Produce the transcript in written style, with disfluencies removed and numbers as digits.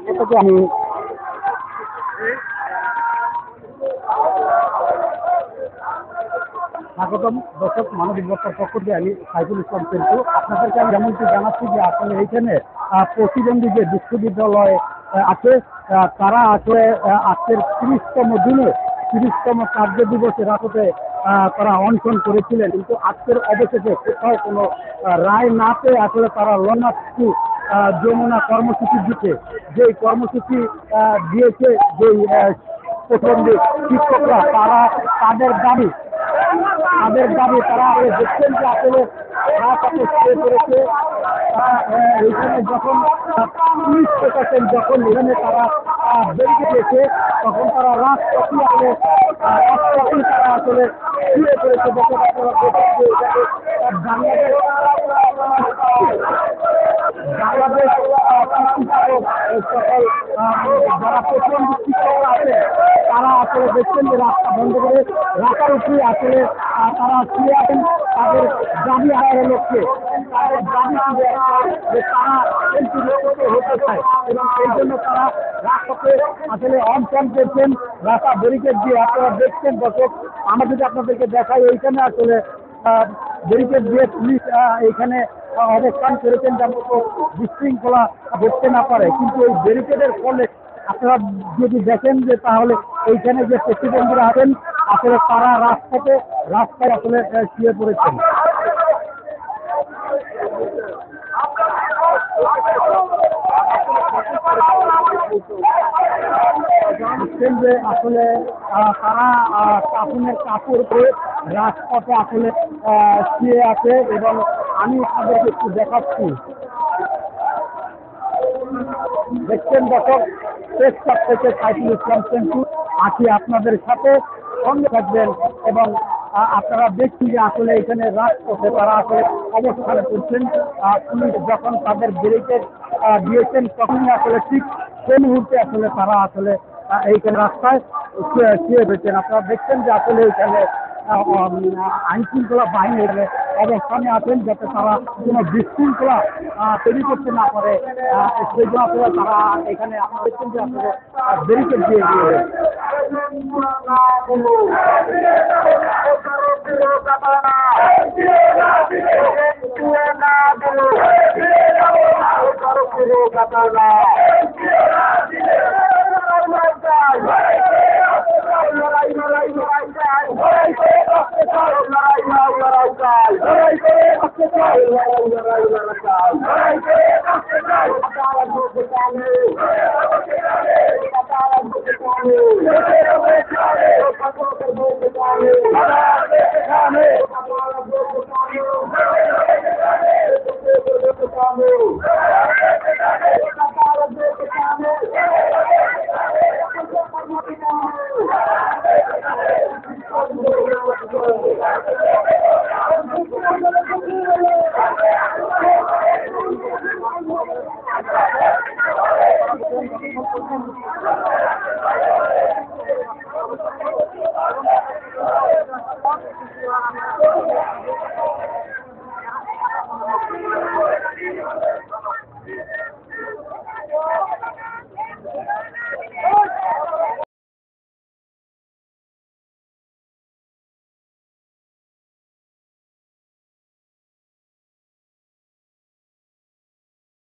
এটাকে আমি স্বাগতম দর্শক মানবিক বার্তার পক্ষ থেকে আমি সাইফুল ইসলাম কিন্তু আপনাদেরকে আমি যেমনটি জানাচ্ছি যে আসলে এইখানে প্রতিবন্ধী যে বিশ্ববিদ্যালয় আছে তারা আসলে আজকের 30তম দিনে 30তম কার্য দিবসের রাতে তারা অনশন করেছিলেন, কিন্তু আজকের অবশেষে কোথাও কোনো রায় না পেয়ে আসলে তারা লনার্থী যমুনা কর্মসূচি দিতে যেই কর্মসূচি দিয়েছে যেই প্রতিবন্ধী শিক্ষকরা তারা তাদের দাবি তারা দেখছেন যে আসলে করেছে এইখানে যখন পুলিশ প্রশাসন যখন এখানে তারা বেরিয়ে গেছে তখন তারা রাজপথে তারা আসলে শুয়ে করেছে। যখন আপনারা বাংলাদেশ সকল যারা প্রতিবন্ধী শিক্ষকরা আছে তারা আসলে দেখছেন যে রাস্তা বন্ধ করে রাস্তার উপরে আসলে তারা শুয়ে আছেন তাদের দাবি আদায়ের লক্ষ্যে। তাদের দাবি যে তারা হতে চায় এবং এই জন্য তারা রাস্তাতে আসলে অনশন করছেন রাস্তা ব্যারিকেড দিয়ে। আপনারা দেখছেন দর্শক, আমরা যদি আপনাদেরকে দেখাই এইখানে আসলে ব্যারিকেড দিয়ে পুলিশ এইখানে অবস্থান করেছেন যেমন বিশৃঙ্খলা ঘটতে না পারে, কিন্তু এই ব্যারিকেডের ফলে আপনারা যদি দেখেন যে তাহলে এইখানে যে প্রতিবন্ধীরা আছেন আসলে তারা রাস্তায় আসলে শুয়ে পড়েছেন। যে আসলে তারা কাপড়ের কাপড় পরে রাজপথে আসলে শুয়ে আছে এবং আমি আপনাদেরকে একটু দেখাচ্ছি। দেখছেন দর্শক, প্রেস ক্লাব থেকে সাইফুল ইসলাম কিন্তু আছি আপনাদের সাথে, সঙ্গে থাকবেন এবং আপনারা দেখছি যে আসলে এখানে রাজপথে তারা আসলে অবস্থান করছেন। পুলিশ যখন তাদের ব্যারিকেড দিয়েছেন তখনই আসলে ঠিক সেই মুহূর্তে আসলে তারা আসলে এইখানে রাস্তায় শুয়ে রয়েছেন। আপনারা দেখছেন যে আসলে এইখানে আইন শৃঙ্খলা বাহিনীর অবস্থানে আছেন যাতে তারা কোনো বিশৃঙ্খলা তৈরি করতে না পারে, সেই জন্য আসলে তারা এখানে আপনারা দেখছেন যে আসলে ব্যারিকেড দিয়ে দিয়েছে।